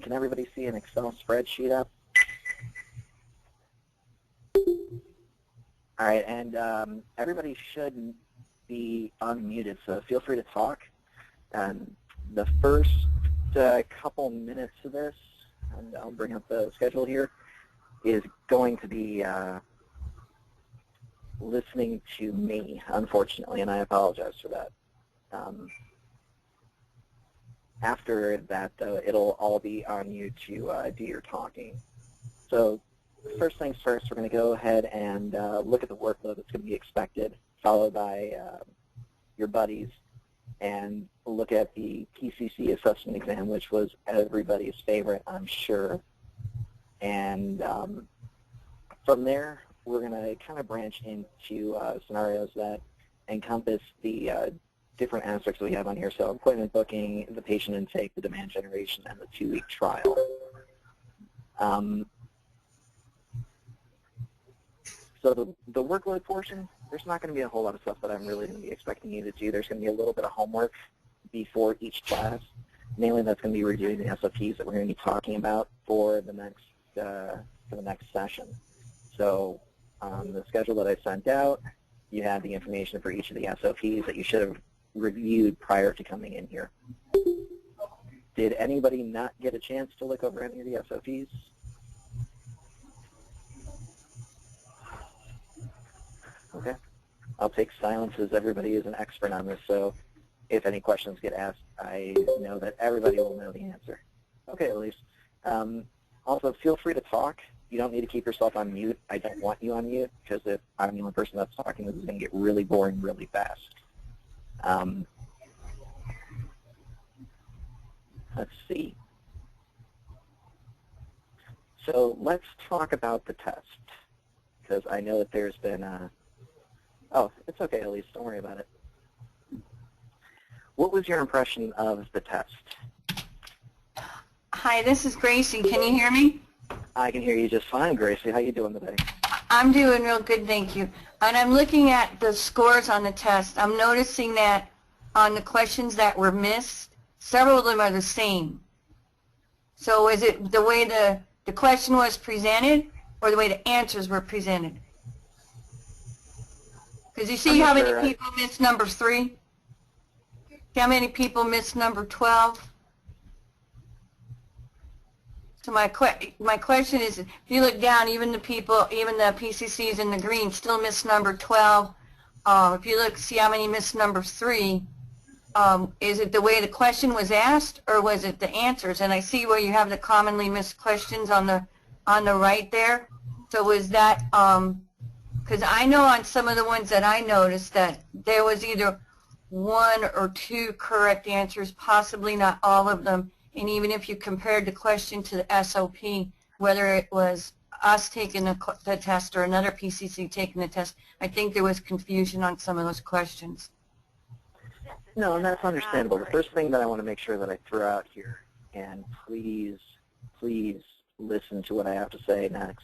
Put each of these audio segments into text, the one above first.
Can everybody see an Excel spreadsheet up? All right, and everybody should be unmuted, so feel free to talk. The first couple minutes of this, and I'll bring up the schedule here, is going to be listening to me, unfortunately, and I apologize for that. After that, though, it'll all be on you to do your talking. So first things first, we're going to go ahead and look at the workload that's going to be expected, followed by your buddies, and look at the PCC assessment exam, which was everybody's favorite, I'm sure. And from there, we're going to kind of branch into scenarios that encompass the different aspects that we have on here. So appointment booking, the patient intake, the demand generation, and the 2-week trial. So the workload portion, there's not going to be a whole lot of stuff that I'm really going to be expecting you to do. There's going to be a little bit of homework before each class. Mainly that's going to be reviewing the SOPs that we're going to be talking about for the next session. So the schedule that I sent out, you have the information for each of the SOPs that you should have reviewed prior to coming in here. Did anybody not get a chance to look over any of the SOPs? Okay. I'll take silence as everybody is an expert on this, so if any questions get asked, I know that everybody will know the answer. Okay, Elise. Also, feel free to talk. You don't need to keep yourself on mute. I don't want you on mute, because if I'm the only person that's talking, this is going to get really boring really fast. Let's see. So let's talk about the test, because I know that there's been oh, it's okay, Elise. Don't worry about it. What was your impression of the test? Hi, this is Gracie. Can you hear me? I can hear you just fine, Gracie. How you doing today? I'm doing real good, thank you. And I'm looking at the scores on the test. I'm noticing that on the questions that were missed, several of them are the same. So is it the way the question was presented or the way the answers were presented? Because you see how many people missed number 3? How many people missed number 12? So my question is, if you look down, even the PCCs in the green still missed number 12. If you look, see how many missed number 3. Is it the way the question was asked, or was it the answers? And I see where you have the commonly missed questions on the right there. So was that because I know on some of the ones that I noticed that there was either 1 or 2 correct answers, possibly not all of them. And even if you compared the question to the SOP, whether it was us taking the test or another PCC taking the test, I think there was confusion on some of those questions. No, and that's understandable. The first thing that I want to make sure that I throw out here, and please listen to what I have to say next.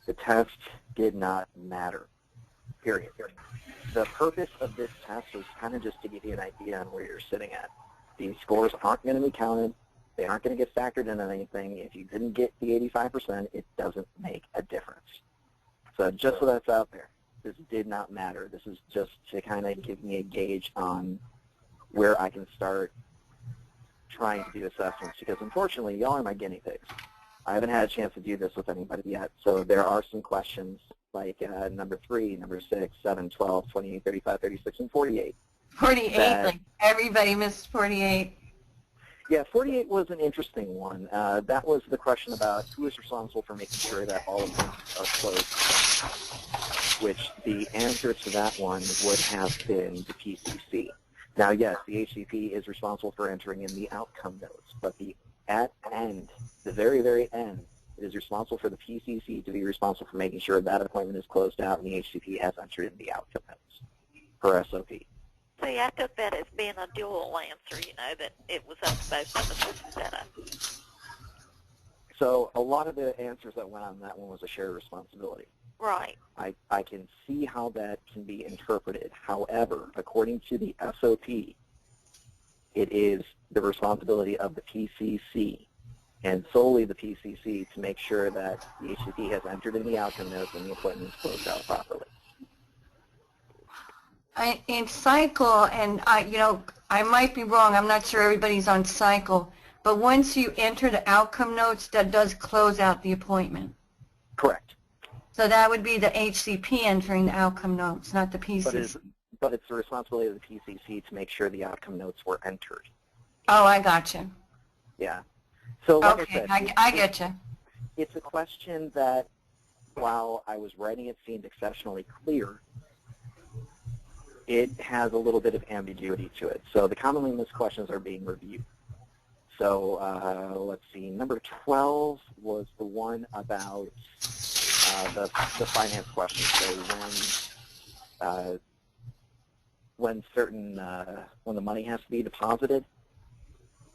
The test did not matter, period. The purpose of this test was kind of just to give you an idea on where you're sitting at. These scores aren't going to be counted. They aren't going to get factored into anything. If you didn't get the 85%, it doesn't make a difference. So just so that's out there, this did not matter. This is just to kind of give me a gauge on where I can start trying to do assessments, because unfortunately, y'all are my guinea pigs. I haven't had a chance to do this with anybody yet, so there are some questions like number 3, number 6, 7, 12, 28, 35, 36, and 48. 48, like everybody missed 48. Yeah, 48 was an interesting one. That was the question about who is responsible for making sure that all of them are closed, which the answer to that one would have been the PCC. Now, yes, the HCP is responsible for entering in the outcome notes, but at end, the very, very end, it is responsible for the PCC to be responsible for making sure that appointment is closed out and the HCP has entered in the outcome notes per SOP. See, I took that as being a dual answer, you know, that it was up to both of us instead of. So a lot of the answers that went on that one was a shared responsibility. Right. I can see how that can be interpreted. However, according to the SOP, it is the responsibility of the PCC and solely the PCC to make sure that the HCP has entered in the outcome notes and the appointment is closed out properly. In cycle, and I might be wrong, I'm not sure everybody's on cycle, but once you enter the outcome notes, that does close out the appointment. Correct. So that would be the HCP entering the outcome notes, not the PCC. But it's the responsibility of the PCC to make sure the outcome notes were entered. Oh, I got you. Yeah. So like Okay, I said, I get you. it's a question that, while I was writing it, seemed exceptionally clear. It has a little bit of ambiguity to it. So the commonly missed questions are being reviewed. So let's see, number 12 was the one about the finance question. So when the money has to be deposited.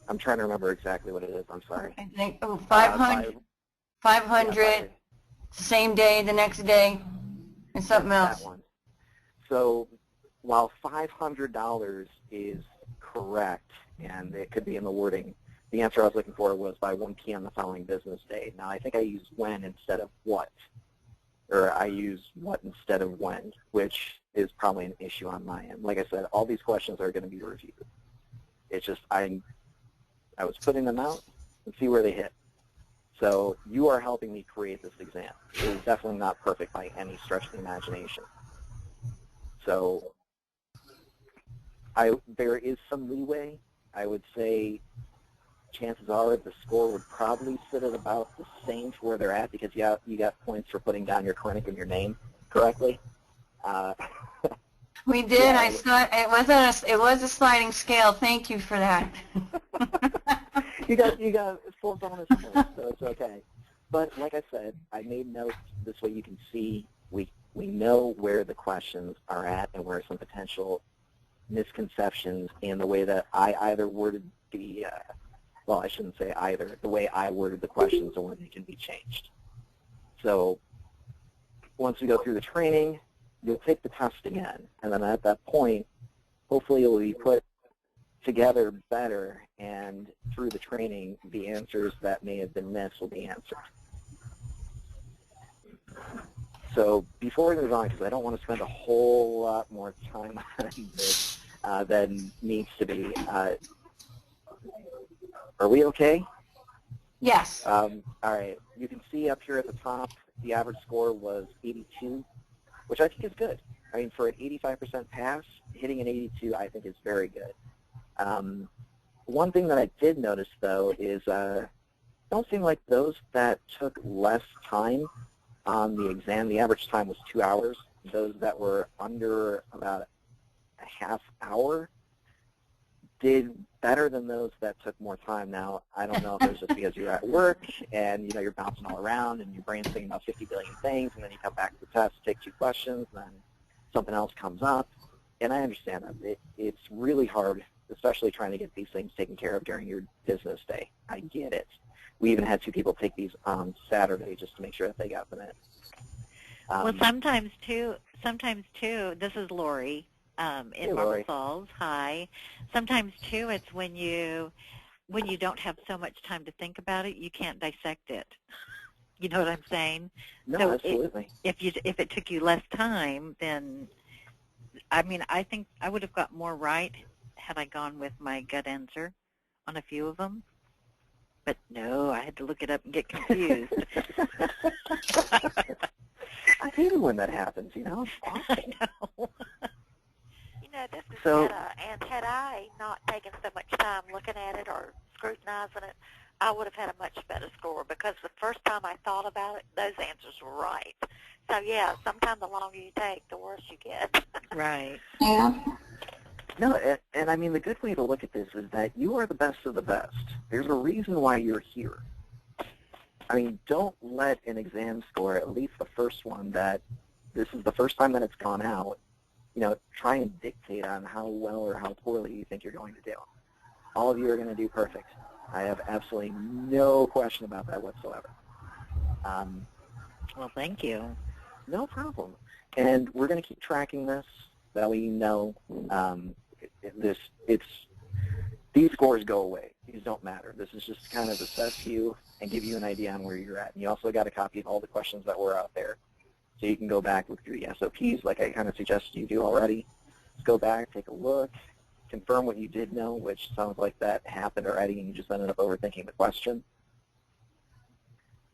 I'm trying to remember exactly what it is. I'm sorry. I think 500, 500, same day, the next day, and something else. That one. So while $500 is correct, and it could be in the wording, the answer I was looking for was by 1 p.m. the following business day. Now, I think I used when instead of what, or I used what instead of when, which is probably an issue on my end. Like I said, all these questions are going to be reviewed. It's just I was putting them out and see where they hit. So you are helping me create this exam. It is definitely not perfect by any stretch of the imagination. So there is some leeway. I would say chances are the score would probably sit at about the same to where they're at, because you got points for putting down your clinic and your name correctly. We did. Yeah. It was a sliding scale. Thank you for that. you got full bonus points, so it's okay. But like I said, I made notes. This way you can see we know where the questions are at and where some potential misconceptions in the way that I either worded the, well, I shouldn't say either, the way I worded the questions and when they can be changed. So once we go through the training, you'll take the test again, and then at that point, hopefully it will be put together better, and through the training, the answers that may have been missed will be answered. So before we move on, because I don't want to spend a whole lot more time on this than needs to be, are we okay? Yes. All right. You can see up here at the top, the average score was 82, which I think is good. I mean, for an 85% pass, hitting an 82 I think is very good. One thing that I did notice, though, is don't seem like those that took less time on the exam, the average time was 2 hours. Those that were under about a half hour did better than those that took more time. Now, I don't know if it's just because you're at work and you're bouncing all around and your brain's thinking about 50 billion things, and then you come back to the test, take 2 questions, and then something else comes up. And I understand that. It's really hard, especially trying to get these things taken care of during your business day. I get it. We even had 2 people take these on Saturday just to make sure that they got them in. Well, sometimes too, this is Lori in Marble Falls. Hi. Sometimes, too, it's when you don't have so much time to think about it, you can't dissect it. You know what I'm saying? No, so absolutely. If it took you less time, then, I mean, I think I would have got more right had I gone with my gut answer on a few of them. But no, I had to look it up and get confused. I hate it when that happens, It's awesome. I know. This is Hedda, and had I not taken so much time looking at it or scrutinizing it, I would have had a much better score, because the first time I thought about it, those answers were right. So, yeah, sometimes the longer you take, the worse you get. Right. Yeah. No, and I mean, the good way to look at this is that you are the best of the best. There's a reason why you're here. I mean, don't let an exam score, at least the first one, that this is the first time that it's gone out, try and dictate on how well or how poorly you think you're going to do. All of you are going to do perfect. I have absolutely no question about that whatsoever. Well, thank you. No problem. And we're going to keep tracking this. That way you know these scores go away. these don't matter. This is just to kind of assess you and give you an idea on where you're at. And you also got a copy of all the questions that were out there. So you can go back, look through the SOPs like I kind of suggested you do already. Just go back, take a look, confirm what you did know, which sounds like that happened already and you just ended up overthinking the question.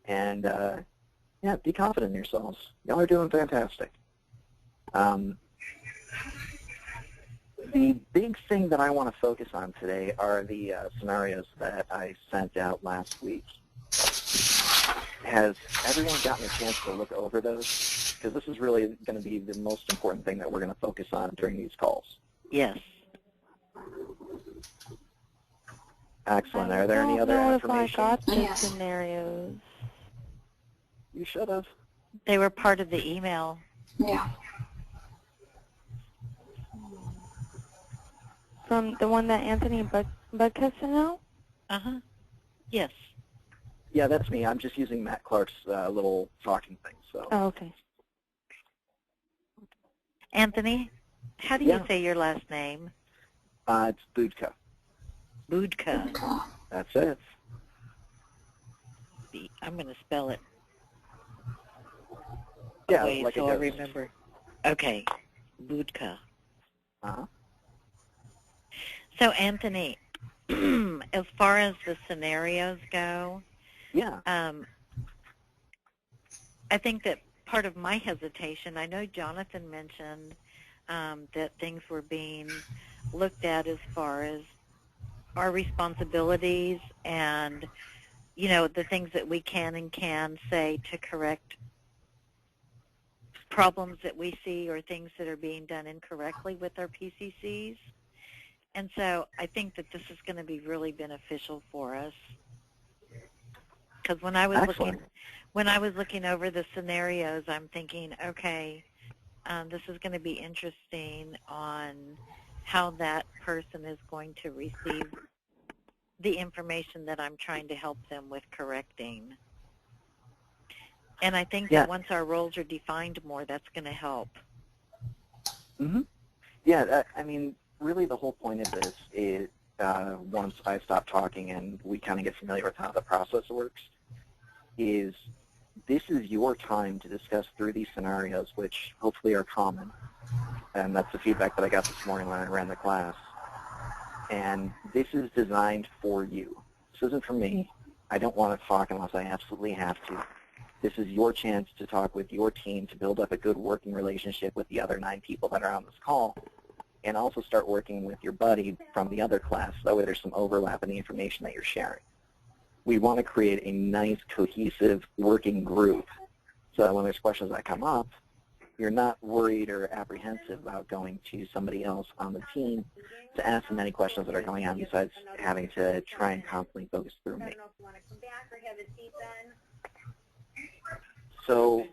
And, yeah, be confident in yourselves. Y'all are doing fantastic. The big thing that I want to focus on today are the scenarios that I sent out last week. Has everyone gotten a chance to look over those? Because this is really going to be the most important thing that we're going to focus on during these calls. Yes. Excellent. Are there any other information? I got the scenarios. You should have. They were part of the email. Yeah. From the one that Anthony Budka sent out? Uh-huh. Yes. Yeah, that's me. I'm just using Matt Clark's little talking thing. So. Oh, okay. Anthony, how do you say your last name? It's Budka. Budka. That's it. I'm going to spell it. Yeah, Wait, like so it I goes. remember. Okay, Budka. Uh-huh. So, Anthony, as far as the scenarios go, Yeah. I think that part of my hesitation, I know Jonathan mentioned that things were being looked at as far as our responsibilities and, you know, the things that we can and can say to correct problems that we see or things that are being done incorrectly with our PCCs. And so I think that this is going to be really beneficial for us. Because when I was looking over the scenarios, I'm thinking, okay, this is going to be interesting on how that person is going to receive the information that I'm trying to help them with correcting. And I think that once our roles are defined more, that's going to help. Mm-hmm. Yeah, I mean, really the whole point of this is once I stop talking and we kind of get familiar with how the process works, is this is your time to discuss through these scenarios, which hopefully are common. And that's the feedback that I got this morning when I ran the class. And this is designed for you. This isn't for me. I don't want to talk unless I absolutely have to. This is your chance to talk with your team to build up a good working relationship with the other 9 people that are on this call, and also start working with your buddy from the other class. That way there's some overlap in the information that you're sharing. We want to create a nice, cohesive working group so that when there's questions that come up, you're not worried or apprehensive about going to somebody else on the team to ask them any questions that are going on besides having to try and constantly focus through me. So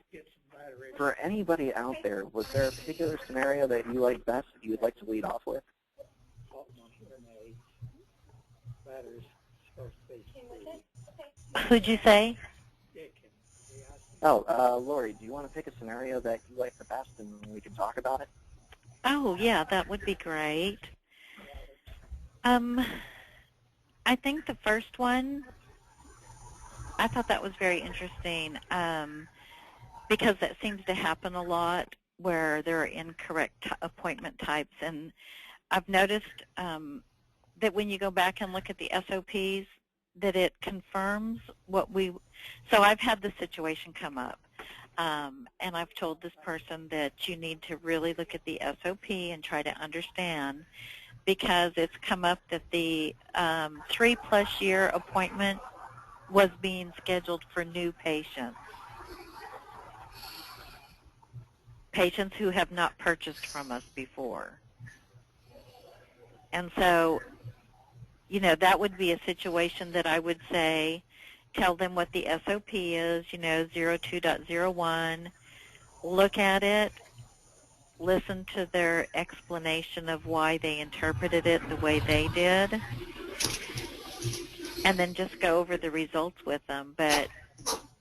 for anybody out there, was there a particular scenario that you like best that you would like to lead off with? Who'd you say? Oh, Lori, do you want to pick a scenario that you like the best and we can talk about it? Oh, yeah, that would be great. I think the first one, I thought that was very interesting because that seems to happen a lot where there are incorrect appointment types. And I've noticed that when you go back and look at the SOPs, that it confirms what so I've had this situation come up, and I've told this person that you need to really look at the SOP and try to understand, because it's come up that the 3+ year appointment was being scheduled for new patients who have not purchased from us before. And so, you know, that would be a situation that I would say, tell them what the SOP is, you know, 02.01, look at it, listen to their explanation of why they interpreted it the way they did, and then just go over the results with them. But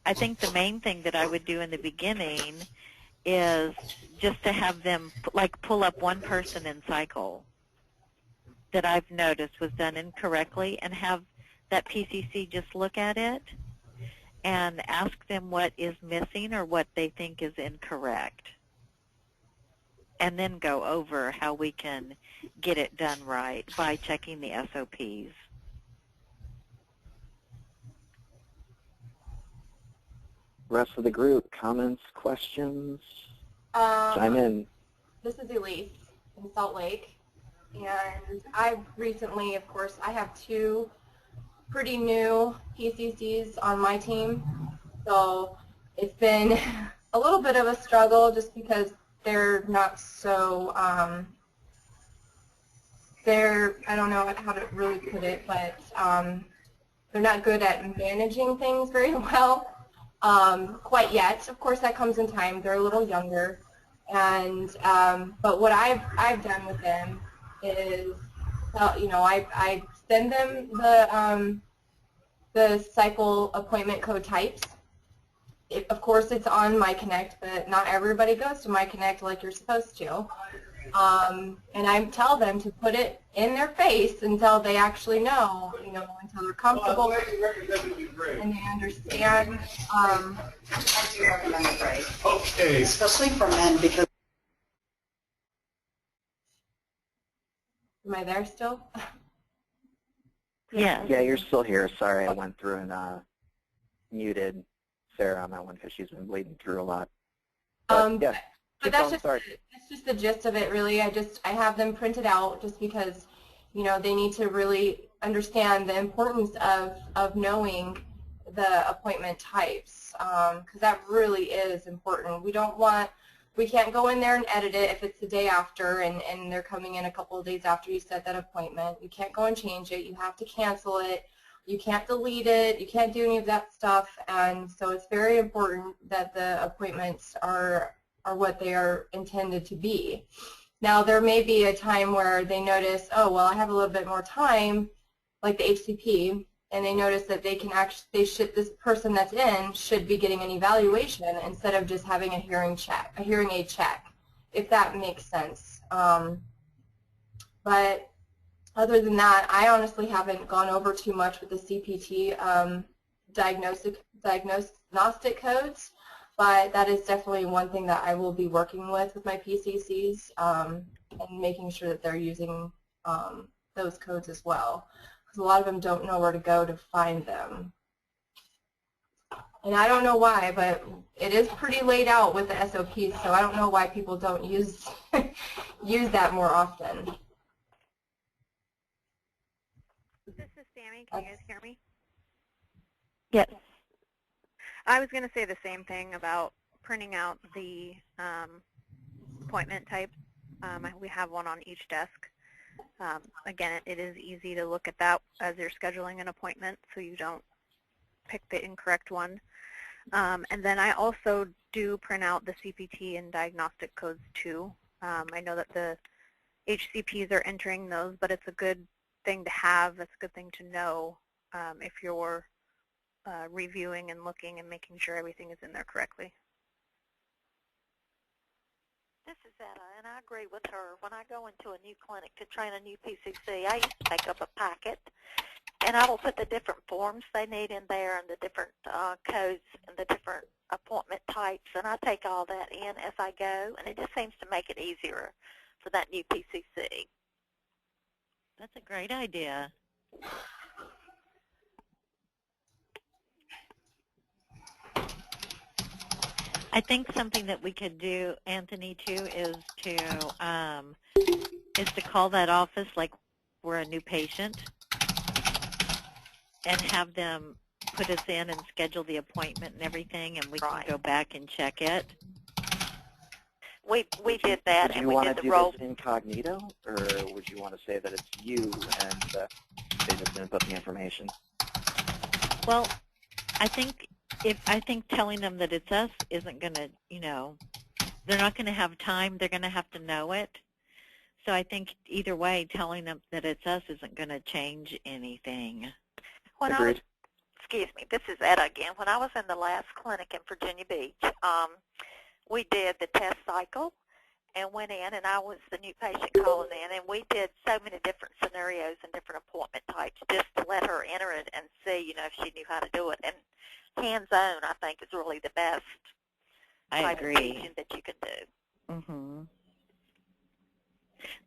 I think the main thing that I would do in the beginning is just to have them, like, pull up one person in cycle that I've noticed was done incorrectly, and have that PCC just look at it and ask them what is missing or what they think is incorrect, and then go over how we can get it done right by checking the SOPs. Rest of the group, comments, questions? Chime in. This is Elise in Salt Lake, and I've recently, of course, I have 2 pretty new PCCs on my team, so it's been a little bit of a struggle just because they're not so, I don't know how to really put it, but they're not good at managing things very well quite yet. Of course, that comes in time. They're a little younger. And but what I've done with them is, I send them the cycle appointment code types. Of course, it's on MyConnect, but not everybody goes to MyConnect like you're supposed to. And I tell them to put it in their face until they actually know, until they're comfortable and they understand. I do recommend a break. Okay. Especially for men because. Am I there still? Yes. Yeah, you're still here. Sorry, I went through and muted Sarah on that one because she's been bleeding through a lot. But, yeah. But that's just the gist of it, really. I have them printed out just because, they need to really understand the importance of knowing the appointment types, because that really is important. We can't go in there and edit it if it's the day after and they're coming in a couple of days after you set that appointment. You can't go and change it. You have to cancel it. You can't delete it. You can't do any of that stuff. And so it's very important that the appointments are what they are intended to be. Now, there may be a time where they notice, oh, well, I have a little bit more time, like the HCP, and they notice that this person that's in should be getting an evaluation instead of just having a hearing aid check, if that makes sense. But other than that, I honestly haven't gone over too much with the CPT diagnostic codes, but that is definitely one thing that I will be working with my PCCs and making sure that they're using those codes as well. A lot of them don't know where to go to find them. And I don't know why, but it is pretty laid out with the SOPs, so I don't know why people don't use that more often. This is Sammy. Can you guys hear me? Yes. I was going to say the same thing about printing out the appointment types. We have one on each desk. Again, it is easy to look at that as you're scheduling an appointment so you don't pick the incorrect one. And then I also do print out the CPT and diagnostic codes too. I know that the HCPs are entering those, but it's a good thing to have. It's a good thing to know if you're reviewing and looking and making sure everything is in there correctly. This is Etta, and I agree with her. When I go into a new clinic to train a new PCC, I used to make up a packet, and I will put the different forms they need in there and the different codes and the different appointment types, and I take all that in as I go, and it just seems to make it easier for that new PCC. That's a great idea. I think something that we could do, Anthony, too, is to call that office like we're a new patient and have them put us in and schedule the appointment and everything, and we can go back and check it. We did that, and we did the Would you roll. want to do this incognito, or would you want to say that it's you and they just input the information? Well, I think telling them that it's us isn't going to, they're not going to have time. They're going to have to know it. So I think either way, telling them that it's us isn't going to change anything. Agreed. Excuse me, this is Etta again. When I was in the last clinic in Virginia Beach, we did the test cycle, and went in, and I was the new patient calling in, and we did so many different scenarios and different appointment types just to let her enter it and see, if she knew how to do it. And hands-on, I think, is really the best type of teaching that you can do. Mm-hmm.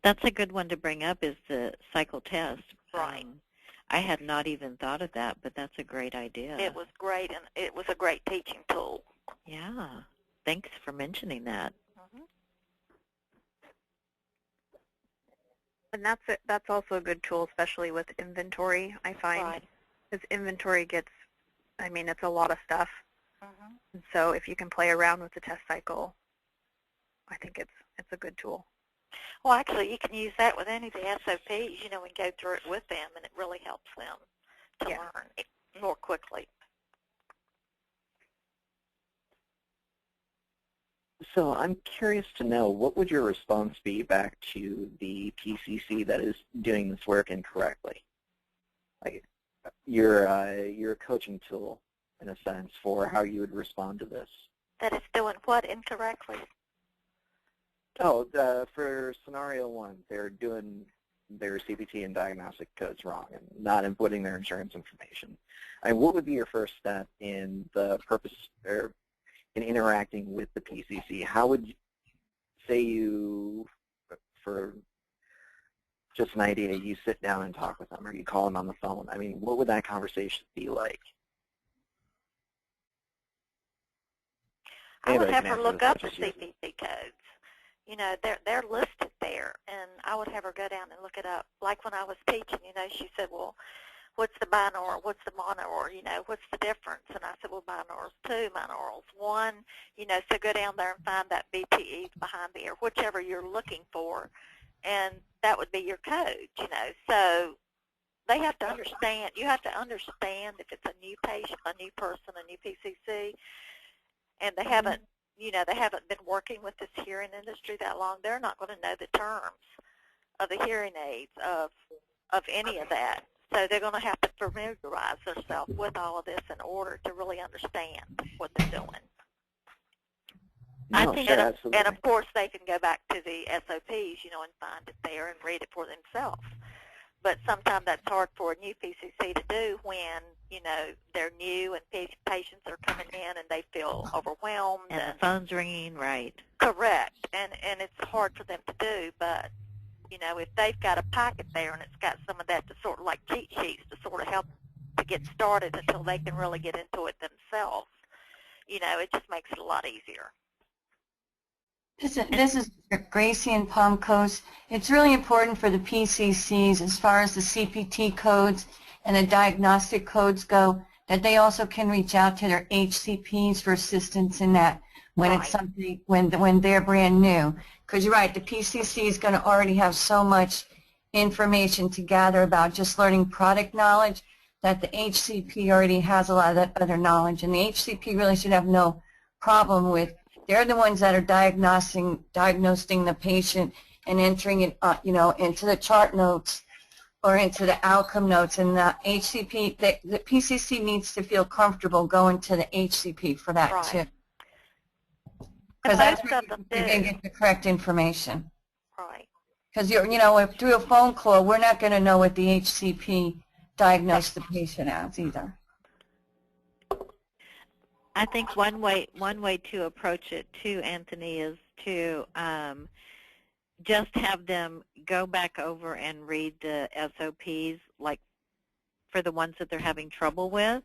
That's a good one to bring up, is the cycle test. Right. I had not even thought of that, but that's a great idea. It was great, and it was a great teaching tool. Yeah. Thanks for mentioning that. Mm-hmm. And that's also a good tool, especially with inventory, I find. Right. Because inventory gets, it's a lot of stuff. Mm-hmm. And so if you can play around with the test cycle, I think it's a good tool. Well, actually, you can use that with any of the SOPs, and go through it with them, and it really helps them to learn it more quickly. So I'm curious to know, what would your response be back to the PCC that is doing this work incorrectly? Like, you're a coaching tool, in a sense, for how you would respond to this. That it's doing what incorrectly? Oh, for scenario one, they're doing their CPT and diagnostic codes wrong and not inputting their insurance information. What would be your first step in the purpose, or in interacting with the PCC? How would, say you, for just an idea, you sit down and talk with them, or you call them on the phone? What would that conversation be like? I would have her look up the CPT codes. They're listed there, and I would have her go down and look it up. Like when I was teaching, she said, well, what's the binaural, what's the monaural, what's the difference? And I said, well, binaural's 2, binaural's 1, so go down there and find that BTE behind the ear, whichever you're looking for, and that would be your code, So they have to understand, you have to understand if it's a new patient, a new person, a new PCC, and they haven't, they haven't been working with this hearing industry that long. They're not going to know the terms of the hearing aids, of any of that. So they're going to have to familiarize themselves with all of this in order to really understand what they're doing. No, sure, absolutely. And of course, they can go back to the SOPs, and find it there and read it for themselves. But sometimes that's hard for a new PCC to do when, they're new and patients are coming in and they feel overwhelmed. And the phone's ringing, right. Correct. And it's hard for them to do, but, if they've got a packet there and it's got some of that to sort of like cheat sheets to sort of help to get started until they can really get into it themselves, it just makes it a lot easier. This is Gracie in Palm Coast. It's really important for the PCCs, as far as the CPT codes and the diagnostic codes go, that they also can reach out to their HCPs for assistance in that when it's something, when they're brand new. Because you're right, the PCC is going to already have so much information to gather about just learning product knowledge that the HCP already has a lot of that other knowledge, and the HCP really should have no problem with. They're the ones that are diagnosing the patient and entering it, into the chart notes or into the outcome notes. And the HCP, the PCC needs to feel comfortable going to the HCP for that too, because that's where they're going to get the correct information. Right. Because if through a phone call, we're not going to know what the HCP diagnosed the patient as either. I think one way to approach it too, Anthony, is to just have them go back over and read the SOPs, like for the ones that they're having trouble with,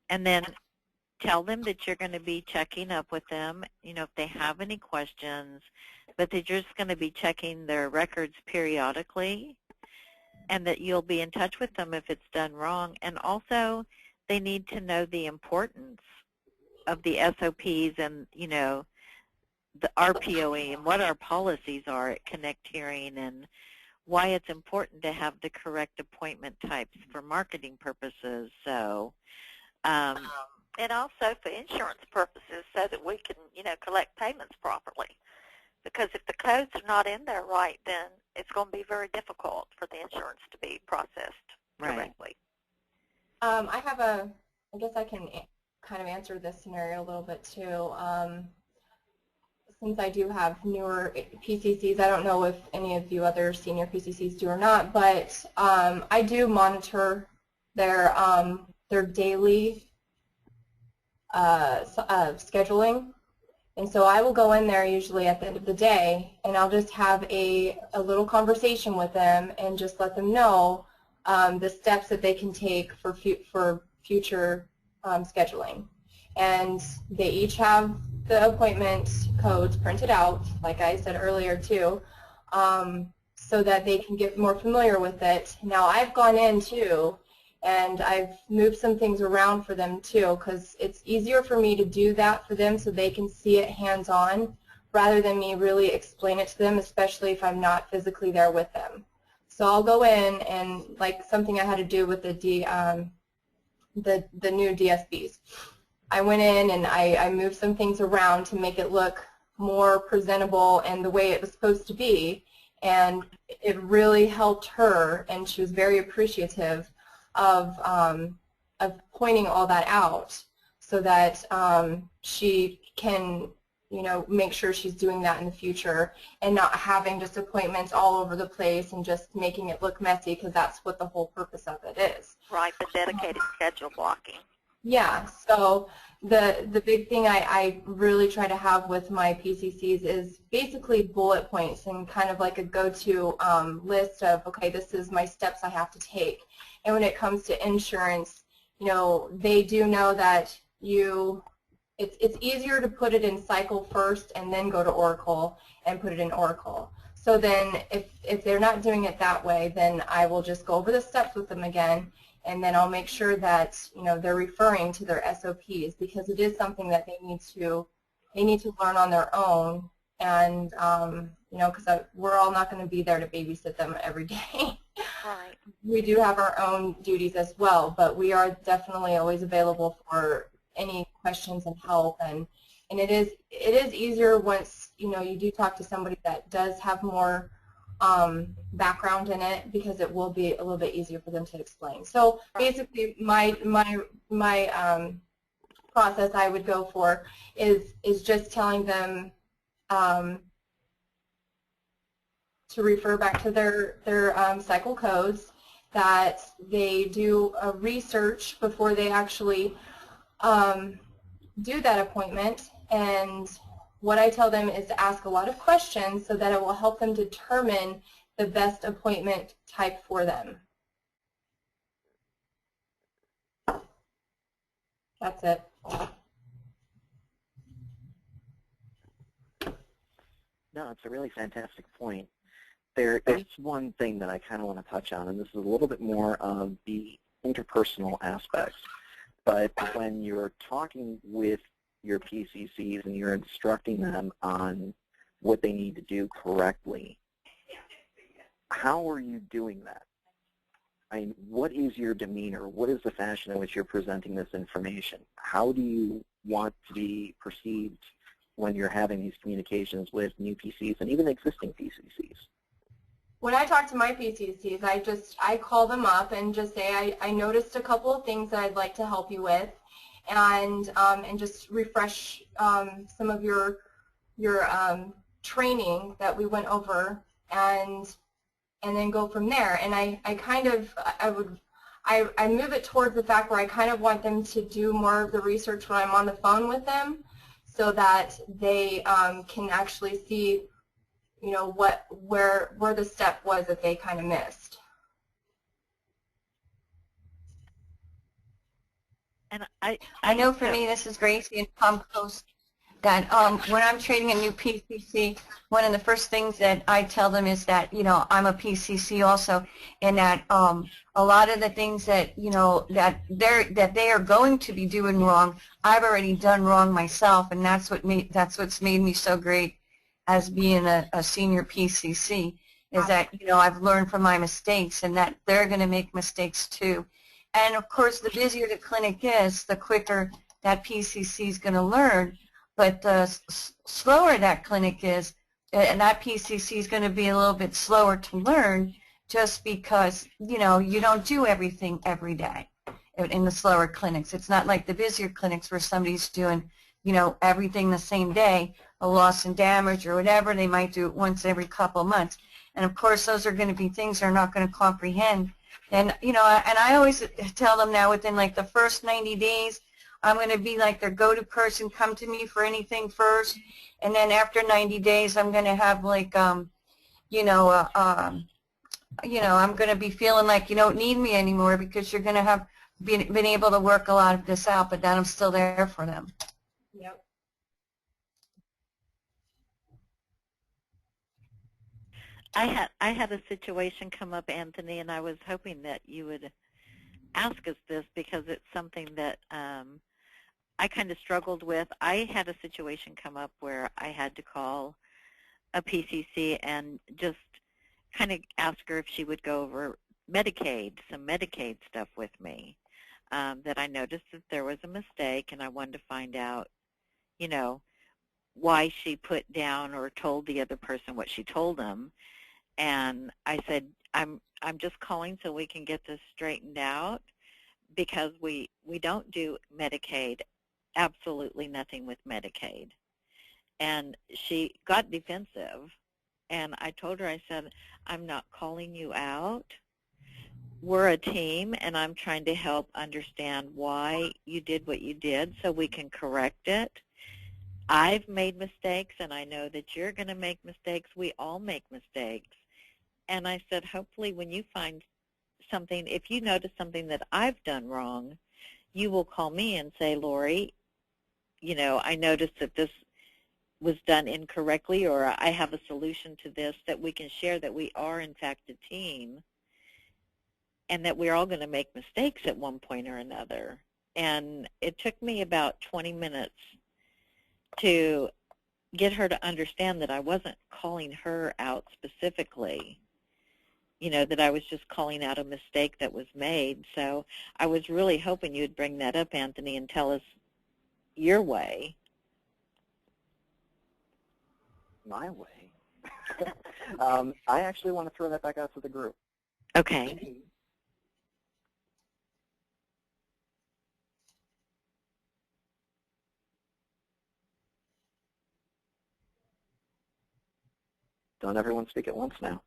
and then tell them that you're going to be checking up with them, if they have any questions, but that you're just going to be checking their records periodically, and that you'll be in touch with them if it's done wrong. And also, they need to know the importance of the SOPs and, the RPOE and what our policies are at Connect Hearing, and why it's important to have the correct appointment types for marketing purposes. So, and also for insurance purposes, so that we can, collect payments properly. Because if the codes are not in there right, then it's going to be very difficult for the insurance to be processed correctly. I guess I can kind of answer this scenario a little bit too. since I do have newer PCCs, I don't know if any of you other senior PCCs do or not, but I do monitor their daily scheduling. And so I will go in there usually at the end of the day, and I'll just have a little conversation with them and just let them know the steps that they can take for future scheduling. And they each have the appointment codes printed out, like I said earlier too, so that they can get more familiar with it. Now I've gone in too, and I've moved some things around for them too, because it's easier for me to do that for them so they can see it hands-on rather than me really explain it to them, especially if I'm not physically there with them. So I'll go in and, like something I had to do with the new DSBs. I went in and I moved some things around to make it look more presentable and the way it was supposed to be, and it really helped her, and she was very appreciative of pointing all that out so that she can, you know, make sure she's doing that in the future and not having just appointments all over the place and just making it look messy, because that's what the whole purpose of it is. Right, the dedicated schedule blocking. Yeah, so the big thing I really try to have with my PCCs is basically bullet points and kind of like a go-to list of, okay, this is my steps I have to take. And when it comes to insurance, you know, they do know that it's easier to put it in Cycle first and then go to Oracle and put it in Oracle. So then if they're not doing it that way, then I will just go over the steps with them again, and then I'll make sure that, you know, they're referring to their SOPs, because it is something that they need to learn on their own. And you know, because we're all not going to be there to babysit them every day. Right. We do have our own duties as well, but we are definitely always available for any questions and help. And it is easier once, you know, you do talk to somebody that does have more background in it, because it will be a little bit easier for them to explain. So basically, my process I would go for is just telling them to refer back to their cycle codes, that they do a research before they actually do that appointment. And what I tell them is to ask a lot of questions so that it will help them determine the best appointment type for them. That's it. No, it's a really fantastic point. There is one thing that I kind of want to touch on, and this is a little bit more of the interpersonal aspects. But when you're talking with your PCCs and you're instructing them on what they need to do correctly, how are you doing that? I mean, what is your demeanor? What is the fashion in which you're presenting this information? How do you want to be perceived when you're having these communications with new PCs and even existing PCCs? When I talk to my PCCs, I call them up and just say, I noticed a couple of things that I'd like to help you with, and just refresh some of your training that we went over, and then go from there. And I move it towards the fact where I kind of want them to do more of the research when I'm on the phone with them, so that they can actually see, you know, where the step was that they kind of missed. And I know for me, this is Gracie and Compost, that when I'm training a new PCC, one of the first things that I tell them is that, you know, I'm a PCC also, and that a lot of the things that, you know, that they are going to be doing wrong, I've already done wrong myself, and that's what's made me so great as being a senior PCC, is that, you know, I've learned from my mistakes, and that they're going to make mistakes too. And of course, the busier the clinic is, the quicker that PCC is going to learn. But the slower that clinic is, and that PCC is going to be a little bit slower to learn, just because, you know, you don't do everything every day in the slower clinics. It's not like the busier clinics where somebody's doing, you know, everything the same day. a loss and damage or whatever. They might do it once every couple months. And of course, those are going to be things they're not going to comprehend. And, you know, and I always tell them now within like the first 90 days, I'm going to be like their go-to person, come to me for anything first. And then after 90 days, I'm going to have like, you know, I'm going to be feeling like you don't need me anymore because you're going to have been able to work a lot of this out, but then I'm still there for them. Yep. I had a situation come up, Anthony, and I was hoping that you would ask us this because it's something that I kind of struggled with. I had a situation come up where I had to call a PCC and just kind of ask her if she would go over some Medicaid stuff with me, that I noticed that there was a mistake, and I wanted to find out, you know, why she put down or told the other person what she told them. And I said, I'm just calling so we can get this straightened out because we don't do Medicaid, absolutely nothing with Medicaid. And she got defensive, and I told her, I said, I'm not calling you out. We're a team, and I'm trying to help understand why you did what you did so we can correct it. I've made mistakes, and I know that you're going to make mistakes. We all make mistakes. And I said, hopefully when you find something, if you notice something that I've done wrong, you will call me and say, Lori, you know, I noticed that this was done incorrectly, or I have a solution to this, that we can share that we are, in fact, a team and that we're all going to make mistakes at one point or another. And it took me about 20 minutes to get her to understand that I wasn't calling her out specifically, you know, that I was just calling out a mistake that was made. So I was really hoping you'd bring that up, Anthony, and tell us your way. My way? I actually want to throw that back out to the group. Okay. Don't everyone speak at once now.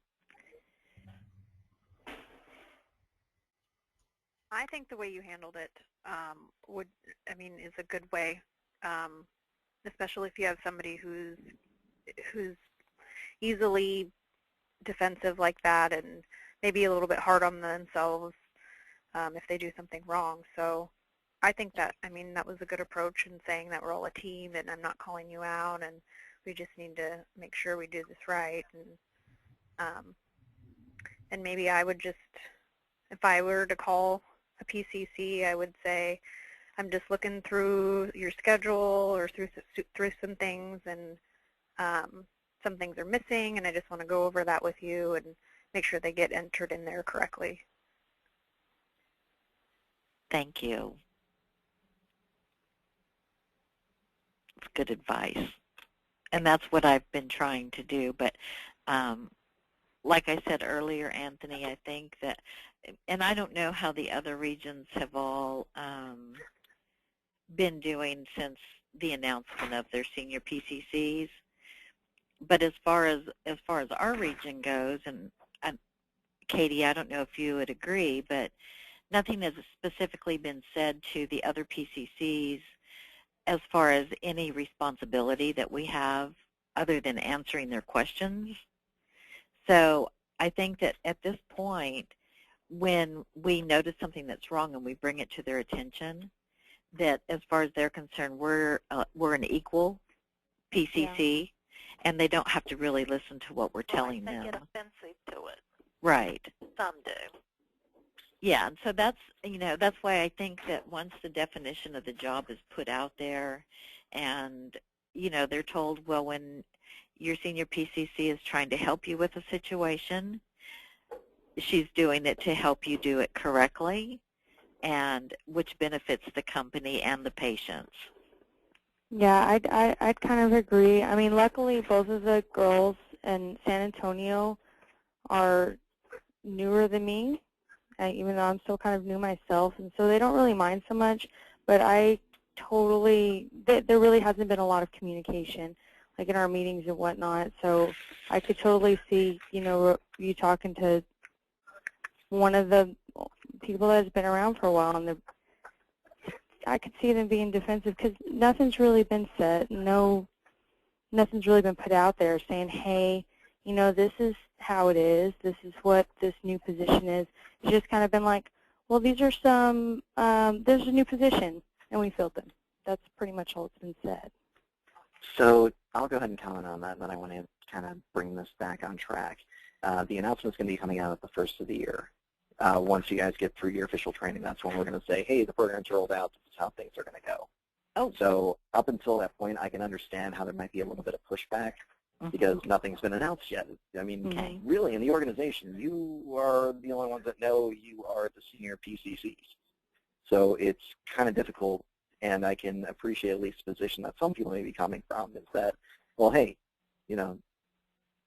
I think the way you handled it is a good way, especially if you have somebody who's easily defensive like that and maybe a little bit hard on themselves if they do something wrong. So I think that, that was a good approach in saying that we're all a team and I'm not calling you out and we just need to make sure we do this right. And maybe I would just, if I were to call a PCC, I would say, I'm just looking through your schedule or through some things, and some things are missing, and I just want to go over that with you and make sure they get entered in there correctly. Thank you. It's good advice. And that's what I've been trying to do. But like I said earlier, Anthony, I think that, and I don't know how the other regions have all been doing since the announcement of their senior PCCs, but as far as our region goes, and Katie, I don't know if you would agree, but nothing has specifically been said to the other PCCs as far as any responsibility that we have other than answering their questions. So I think that at this point, when we notice something that's wrong and we bring it to their attention, that as far as they're concerned, we're an equal PCC, yeah, and they don't have to really listen to what we're telling them. They get offensive to it. Right. Some do. Yeah, and so that's why I think that once the definition of the job is put out there and, they're told, well, when your senior PCC is trying to help you with a situation, she's doing it to help you do it correctly, and which benefits the company and the patients. Yeah, I'd kind of agree. Luckily, both of the girls in San Antonio are newer than me, even though I'm still kind of new myself, and so they don't really mind so much, but there really hasn't been a lot of communication. like in our meetings and whatnot. So I could totally see, you talking to one of the people that's been around for a while, and I could see them being defensive because nothing's really been said. Nothing's really been put out there saying, hey, this is how it is. This is what this new position is. It's just kind of been like, well, these are there's a new position, and we filled them. That's pretty much all that's been said. So I'll go ahead and comment on that, and then I want to kind of bring this back on track. The announcement's going to be coming out at the first of the year. Once you guys get through your official training, that's when we're going to say, hey, the program's rolled out. This is how things are going to go. Oh. So up until that point, I can understand how there might be a little bit of pushback because nothing's been announced yet. I mean, really, in the organization, you are the only ones that know you are the senior PCCs. So it's kind of difficult, and I can appreciate at least the position that some people may be coming from is that, well, hey,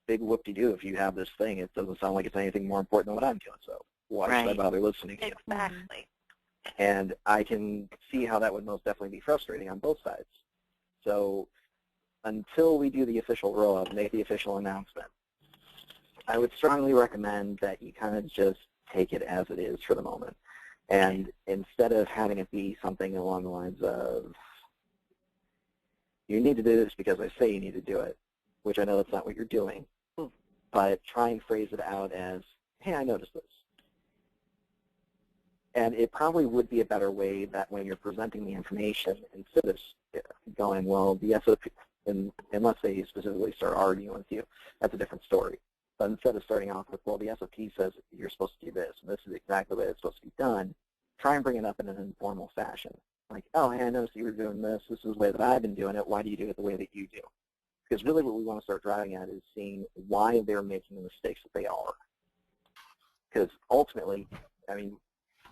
big whoop-de-doo if you have this thing. It doesn't sound like it's anything more important than what I'm doing, so why should I bother listening to you? Exactly. And I can see how that would most definitely be frustrating on both sides. So until we do the official roll-up, make the official announcement, I would strongly recommend that you kind of just take it as it is for the moment. And instead of having it be something along the lines of, you need to do this because I say you need to do it, which I know that's not what you're doing, but try and phrase it out as, hey, I noticed this. And it probably would be a better way that when you're presenting the information, instead of going, well, the SOP, unless they specifically start arguing with you, that's a different story. But instead of starting off with, well, the SOP says you're supposed to do this, and this is exactly the way it's supposed to be done, try and bring it up in an informal fashion. Like, oh, hey, I noticed you were doing this. This is the way that I've been doing it. Why do you do it the way that you do? Because really what we want to start driving at is seeing why they're making the mistakes that they are. Because ultimately, I mean,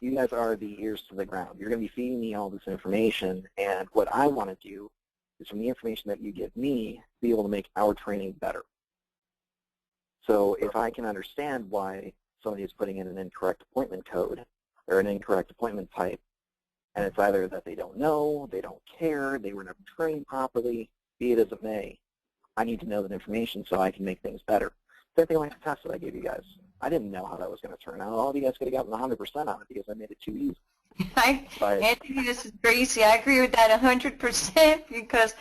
you guys are the ears to the ground. You're going to be feeding me all this information, and what I want to do is from the information that you give me, be able to make our training better. So if I can understand why somebody is putting in an incorrect appointment code or an incorrect appointment type, and it's either that they don't know, they don't care, they were never trained properly, be it as it may, I need to know that information so I can make things better. Same thing like the test that I gave you guys. I didn't know how that was going to turn out. All of you guys could have gotten 100% on it because I made it too easy. Anthony, this is Gracie. I agree with that 100% because,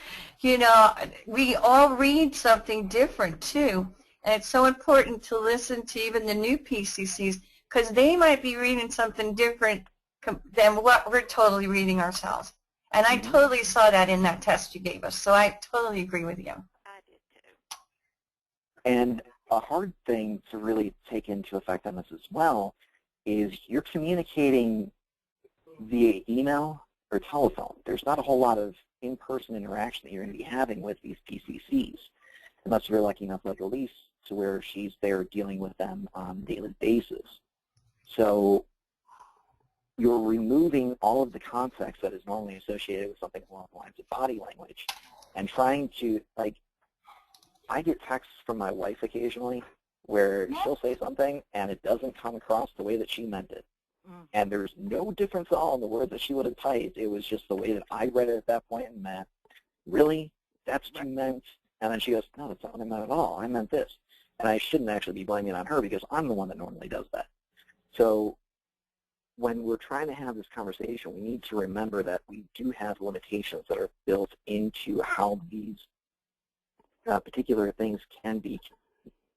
we all read something different too. And it's so important to listen to even the new PCCs because they might be reading something different than what we're totally reading ourselves. And I totally saw that in that test you gave us. So I totally agree with you. I did too. And a hard thing to really take into effect on this as well is you're communicating via email or telephone. There's not a whole lot of in-person interaction that you're going to be having with these PCCs, unless you're lucky enough like Elise to where she's there dealing with them on a daily basis. So you're removing all of the context that is normally associated with something along the lines of body language and trying to, like, I get texts from my wife occasionally where she'll say something and it doesn't come across the way that she meant it. And there's no difference at all in the word that she would have typed. It was just the way that I read it at that point and meant, really? That's what you meant? And then she goes, no, that's not what I meant at all. I meant this. And I shouldn't actually be blaming it on her because I'm the one that normally does that. So when we're trying to have this conversation, we need to remember that we do have limitations that are built into how these particular things can be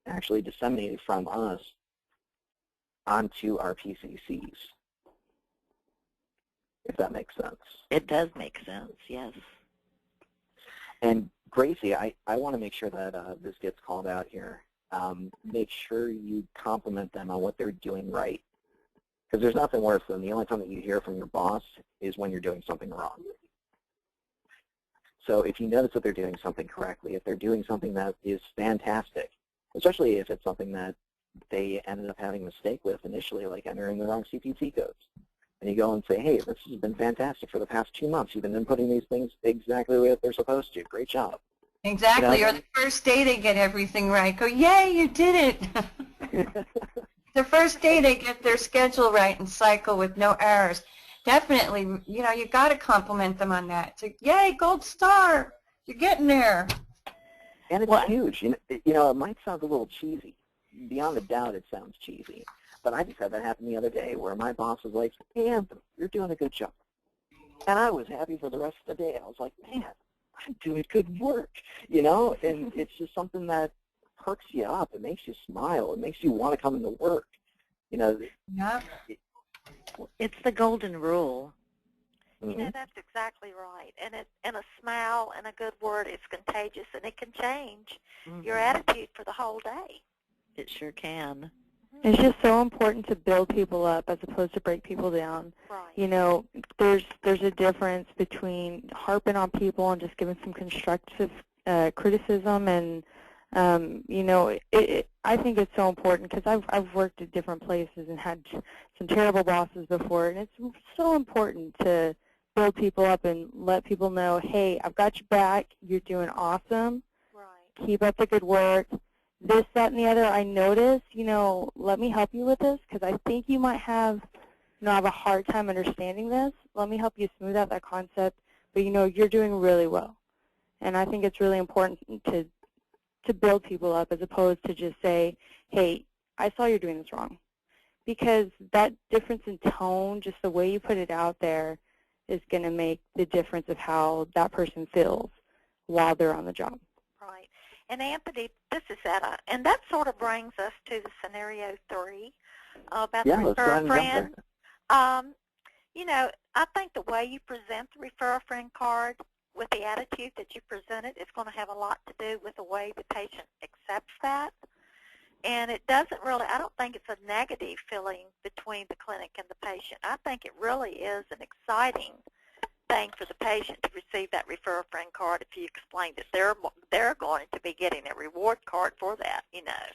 actually disseminated from us onto our PCCs, if that makes sense. It does make sense, yes. And Gracie, I want to make sure that this gets called out here. Make sure you compliment them on what they're doing right. Because there's nothing worse than the only time that you hear from your boss is when you're doing something wrong. So if you notice that they're doing something correctly, if they're doing something that is fantastic, especially if it's something that they ended up having a mistake with initially, like entering the wrong CPT codes, and you go and say, hey, this has been fantastic for the past 2 months. You've been inputting these things exactly the way that they're supposed to. Great job. Exactly. Or the first day they get everything right. Go, yay, you did it. The first day they get their schedule right and cycle with no errors. Definitely, you got to compliment them on that. So, yay, gold star, you're getting there. And it's huge. You know, it might sound a little cheesy. Beyond a doubt, it sounds cheesy. But I just had that happen the other day where my boss was like, hey, Anthony, you're doing a good job. And I was happy for the rest of the day. I was like, man, I'm doing good work, you know? And it's just something that perks you up. It makes you smile. It makes you want to come into work. You know, Yeah. It's the golden rule. You know, that's exactly right. And a smile and a good word is contagious, and it can change your attitude for the whole day. It sure can. It's just so important to build people up as opposed to break people down. Right. You know, there's a difference between harping on people and just giving some constructive criticism, and you know, I think it's so important because I've worked at different places and had some terrible bosses before, and it's so important to build people up and let people know, hey, I've got your back. You're doing awesome. Right. Keep up the good work. This, that, and the other, I noticed, you know, let me help you with this because I think you might have, you know, have a hard time understanding this. Let me help you smooth out that concept. But, you know, you're doing really well. And I think it's really important to build people up as opposed to just say, hey, I saw you're doing this wrong. Because that difference in tone, just the way you put it out there, is going to make the difference of how that person feels while they're on the job. Right. And Anthony, this is Etta, and that sort of brings us to the scenario 3 about the refer a friend. You know, I think the way you present the refer a friend card with the attitude that you present it is going to have a lot to do with the way the patient accepts that. And it doesn't really, I don't think it's a negative feeling between the clinic and the patient. I think it really is an exciting thing for the patient to receive that refer a friend card if you explain that they're going to be getting a reward card for that, you know.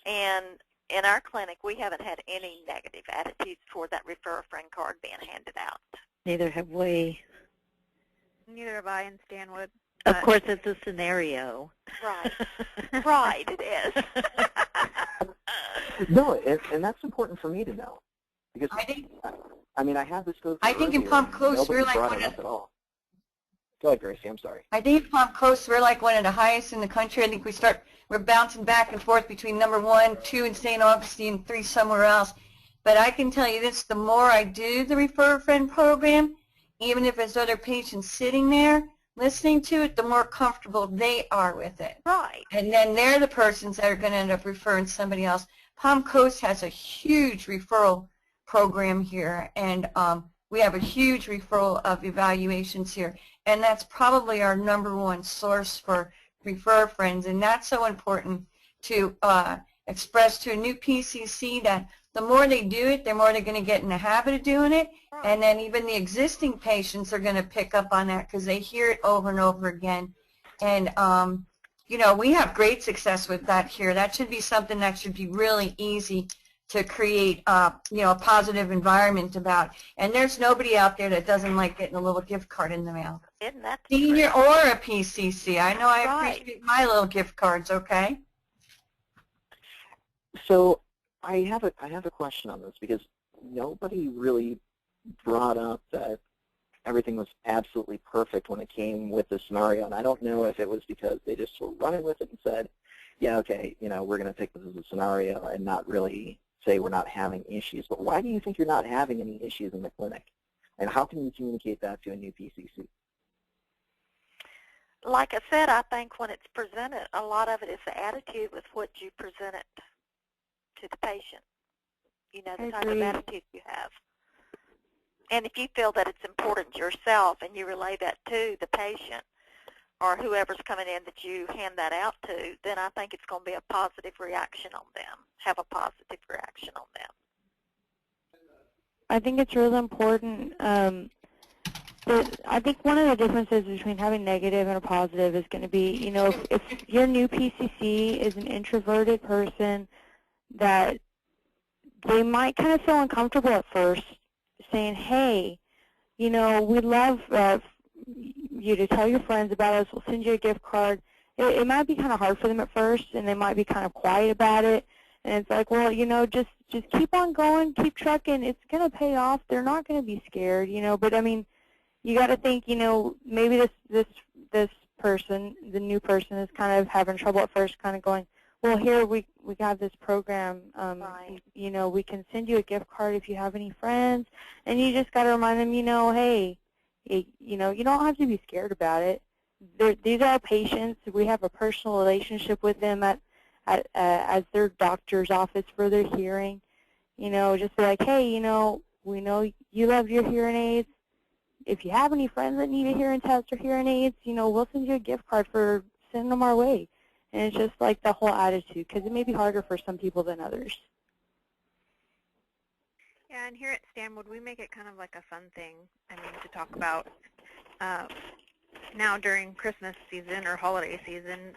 And in our clinic, we haven't had any negative attitudes toward that refer a friend card being handed out. Neither have we. Neither have I in Stanwood. Of course, it's a scenario. Right. Right, it is. No, and that's important for me to know. Because, I mean, I have this go through. I think in Palm Coast, we're like one of, Go ahead, Gracie, I'm sorry. I think in Palm Coast, we're like one of the highest in the country. I think we're bouncing back and forth between number 1, 2 in St. Augustine, 3 somewhere else. But I can tell you this, the more I do the Refer a Friend program, even if there's other patients sitting there listening to it, the more comfortable they are with it. Right. And then they're the persons that are going to end up referring somebody else. Palm Coast has a huge referral program here, and we have a huge referral of evaluations here, and that's probably our number 1 source for refer friends, and that's so important to express to a new PCC that the more they do it, the more they're going to get in the habit of doing it, and then even the existing patients are going to pick up on that because they hear it over and over again. And you know, we have great success with that here. That should be something that should be really easy to create, you know, a positive environment about. And there's nobody out there that doesn't like getting a little gift card in the mail. Isn't that Senior or a PCC. I know I appreciate my little gift cards, okay? So I have a question on this because nobody really brought up that everything was absolutely perfect when it came with the scenario, and I don't know if it was because they just were running with it and said, yeah, okay, you know, we're going to take this as a scenario and not really say we're not having issues. But why do you think you're not having any issues in the clinic? And how can you communicate that to a new PCC? Like I said, I think when it's presented, a lot of it is the attitude with what you present it to the patient. You know, the type of attitude you have. And if you feel that it's important yourself and you relay that to the patient or whoever's coming in that you hand that out to, then I think it's going to be a positive reaction on them, have a positive reaction on them. I think it's really important. I think one of the differences between having negative and a positive is going to be, you know, if your new PCC is an introverted person that they might kind of feel uncomfortable at first saying, hey, you know, we'd love you to tell your friends about us. We'll send you a gift card. It might be kind of hard for them at first, and they might be kind of quiet about it. And it's like, well, you know, just keep on going, keep trucking. It's going to pay off. They're not going to be scared, you know. But, I mean, you got to think, you know, maybe this person, the new person, is kind of having trouble at first, kind of going, well, here we got this program. Right. You know, we can send you a gift card if you have any friends, and you just got to remind them, you know, hey, you know, you don't have to be scared about it. These are patients. We have a personal relationship with them as their doctor's office for their hearing. You know, just be like, hey, you know, we know you love your hearing aids. If you have any friends that need a hearing test or hearing aids, you know, we'll send you a gift card for sending them our way. And it's just like the whole attitude, because it may be harder for some people than others. Yeah, and here at Stanwood, we make it kind of like a fun thing, I mean, to talk about. Now during Christmas season or holiday season,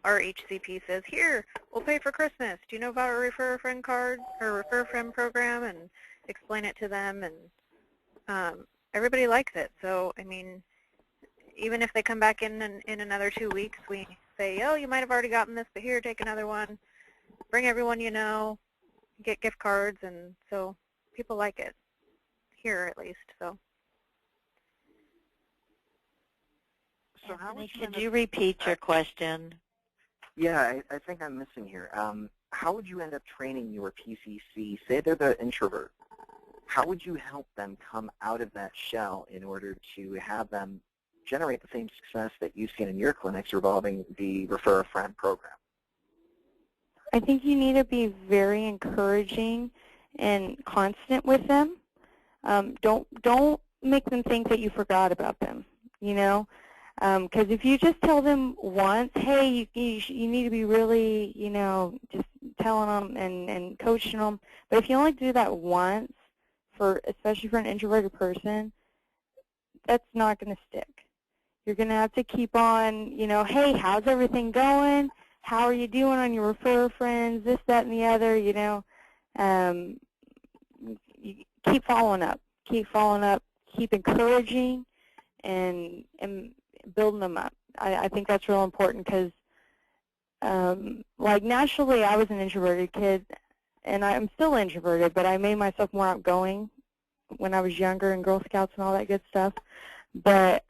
our HCP says, here, we'll pay for Christmas. Do you know about a Refer a Friend card or Refer a Friend program? And explain it to them, and everybody likes it. So, I mean, even if they come back in another 2 weeks, we say, oh, you might have already gotten this, but here, take another one. Bring everyone you know, get gift cards, and so people like it, here at least. So how could you repeat your question? Yeah, I think I'm missing here. How would you end up training your PCC? Say they're the introvert. How would you help them come out of that shell in order to have them generate the same success that you've seen in your clinics revolving the Refer a Friend program? I think you need to be very encouraging and constant with them. Don't make them think that you forgot about them, you know, because if you just tell them once, hey, you need to be really, you know, just telling them and coaching them. But if you only do that once, especially for an introverted person, that's not going to stick. You're going to have to keep on, you know, hey, how's everything going? How are you doing on your Refer a Friends, this, that, and the other, you know. You keep following up, keep encouraging, and building them up. I think that's real important because, like, naturally I was an introverted kid, and I'm still introverted, but I made myself more outgoing when I was younger in Girl Scouts and all that good stuff. But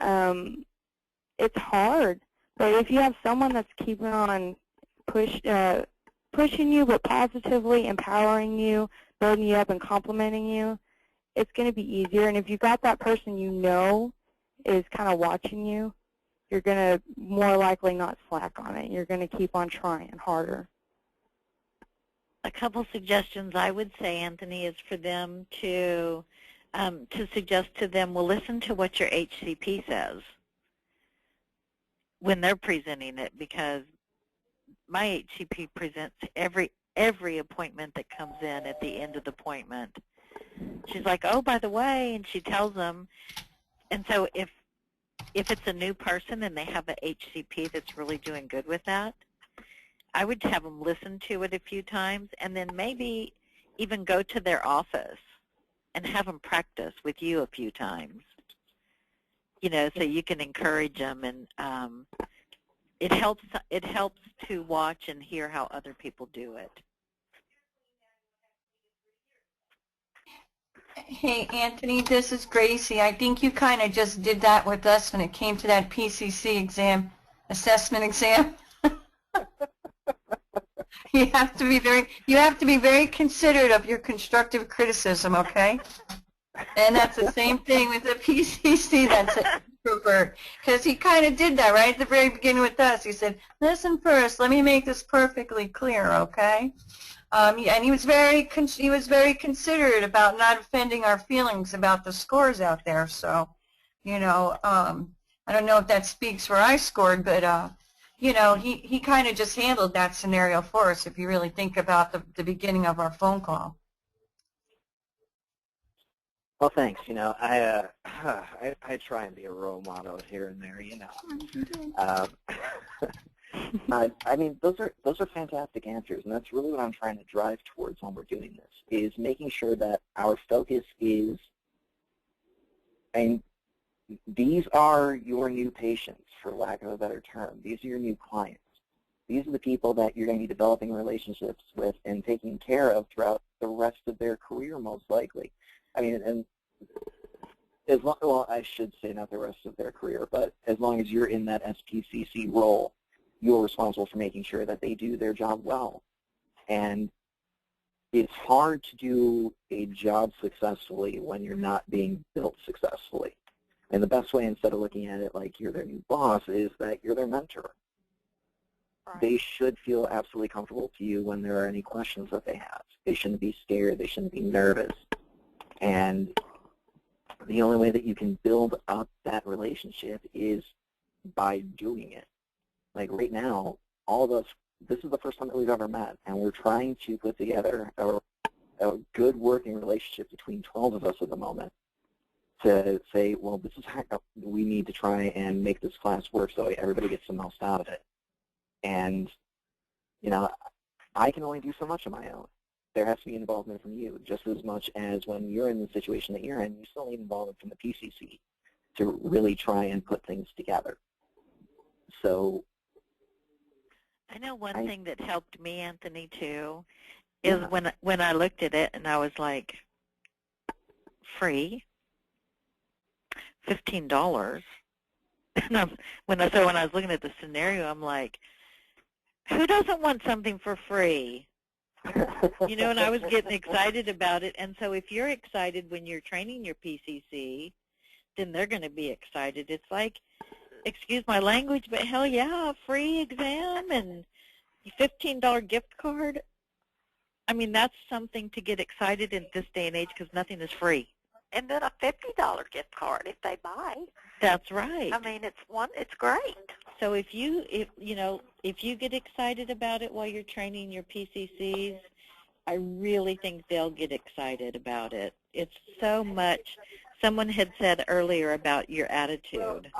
it's hard. But if you have someone that's keeping on pushing you, but positively empowering you, building you up, and complimenting you, it's going to be easier. And if you've got that person you know is kind of watching you, you're going to more likely not slack on it. You're going to keep on trying harder. A couple suggestions I would say, Anthony, is for them to suggest to them, well, listen to what your HCP says when they're presenting it, because my HCP presents every appointment that comes in at the end of the appointment. She's like, oh, by the way, and she tells them. And so if it's a new person and they have an HCP that's really doing good with that, I would have them listen to it a few times and then maybe even go to their office and have them practice with you a few times, you know, so you can encourage them. And it helps to watch and hear how other people do it. Hey, Anthony, this is Gracie. I think you kind of just did that with us when it came to that PCC assessment exam. You have to be very considerate of your constructive criticism, okay? And that's the same thing with the PCC. That's it, Rupert, because he kind of did that right at the very beginning with us. He said, "Listen first. Let me make this perfectly clear, okay?" And he was very considerate about not offending our feelings about the scores out there. So, you know, I don't know if that speaks where I scored, but you know, he kind of just handled that scenario for us. If you really think about the beginning of our phone call. Well, thanks. You know, I try and be a role model here and there. You know, I mean, those are fantastic answers, and that's really what I'm trying to drive towards when we're doing this, is making sure that our focus is, and these are your new patients, for lack of a better term. These are your new clients. These are the people that you're going to be developing relationships with and taking care of throughout the rest of their career, most likely. I mean, and well, I should say not the rest of their career, but as long as you're in that SPCC role, you're responsible for making sure that they do their job well. And it's hard to do a job successfully when you're not being built successfully. And the best way, instead of looking at it like you're their new boss, is that you're their mentor. Right. They should feel absolutely comfortable to you when there are any questions that they have. They shouldn't be scared. They shouldn't be nervous. And the only way that you can build up that relationship is by doing it. Like right now, all of us, this is the first time that we've ever met, and we're trying to put together a good working relationship between 12 of us at the moment to say, well, this is how we need to try and make this class work so everybody gets the most out of it. And, you know, I can only do so much on my own. There has to be involvement from you, just as much as when you're in the situation that you're in, you still need involvement from the PCC to really try and put things together. So I know one thing that helped me, Anthony, too, is when I looked at it and I was like, free, $15. And when I was looking at the scenario, I'm like, who doesn't want something for free? You know, and I was getting excited about it. And so if you're excited when you're training your PCC, then they're going to be excited. It's like, excuse my language, but hell yeah, free exam and $15 gift card. I mean, that's something to get excited in this day and age because nothing is free. And then a $50 gift card if they buy. That's right. I mean, it's great. So if you get excited about it while you're training your PCCs, I really think they'll get excited about it. It's so much. Someone had said earlier about your attitude.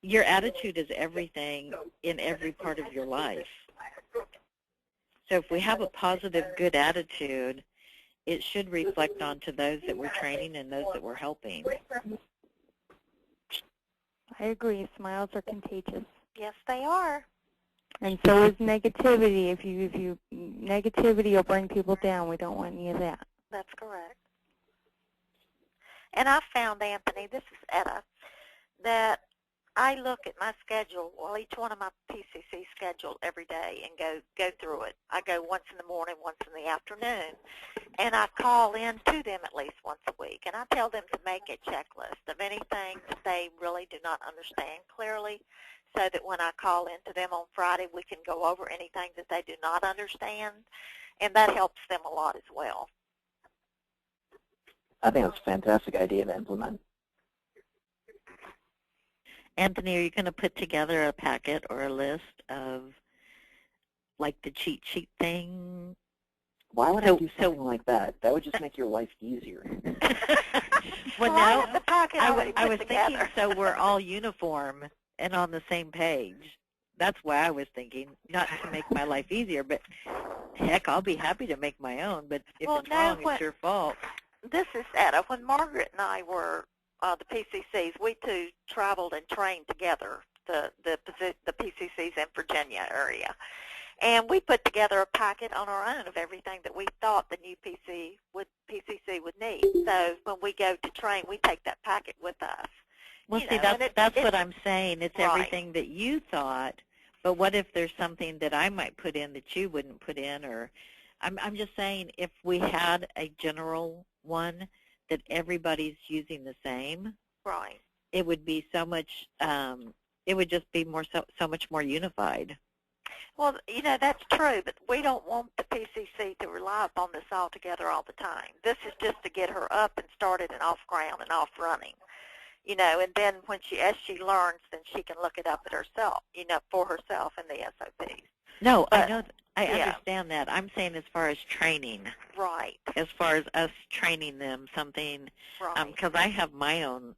Your attitude is everything in every part of your life. So if we have a positive, good attitude, it should reflect onto those that we're training and those that we're helping. I agree. Smiles are contagious. Yes, they are. And so is negativity. If you negativity will bring people down. We don't want any of that. That's correct. And I found, Anthony, this is Etta, that I look at my schedule, well, each one of my PCC schedule every day and go through it. I go once in the morning, once in the afternoon, and I call in to them at least once a week, and I tell them to make a checklist of anything that they really do not understand clearly so that when I call in to them on Friday, we can go over anything that they do not understand, and that helps them a lot as well. I think that's a fantastic idea to implement. Anthony, are you going to put together a packet or a list of, like, the cheat sheet thing? Why would I do something like that? That would just make your life easier. Well, no, I was thinking so we're all uniform and on the same page. That's why I was thinking, not to make my life easier, but heck, I'll be happy to make my own, but if it's wrong, it's your fault. This is Etta. When Margaret and I were the PCCs, we two traveled and trained together, the PCCs in Virginia area. And we put together a packet on our own of everything that we thought the new PCC would need. So when we go to train, we take that packet with us. Well, see, that's what I'm saying. It's right. Everything that you thought, but what if there's something that I might put in that you wouldn't put in? Or I'm just saying if we had a general one that everybody's using the same, right? It would be so much. It would just be so much more unified. Well, you know, that's true, but we don't want the PCC to rely upon this altogether all the time. This is just to get her up and started and off ground and off running, you know, and then as she learns, then she can look it up at herself, you know, for herself in the SOPs. No, but, I know. I understand that. I'm saying as far as training. Right. As far as us training them, something, because I have my own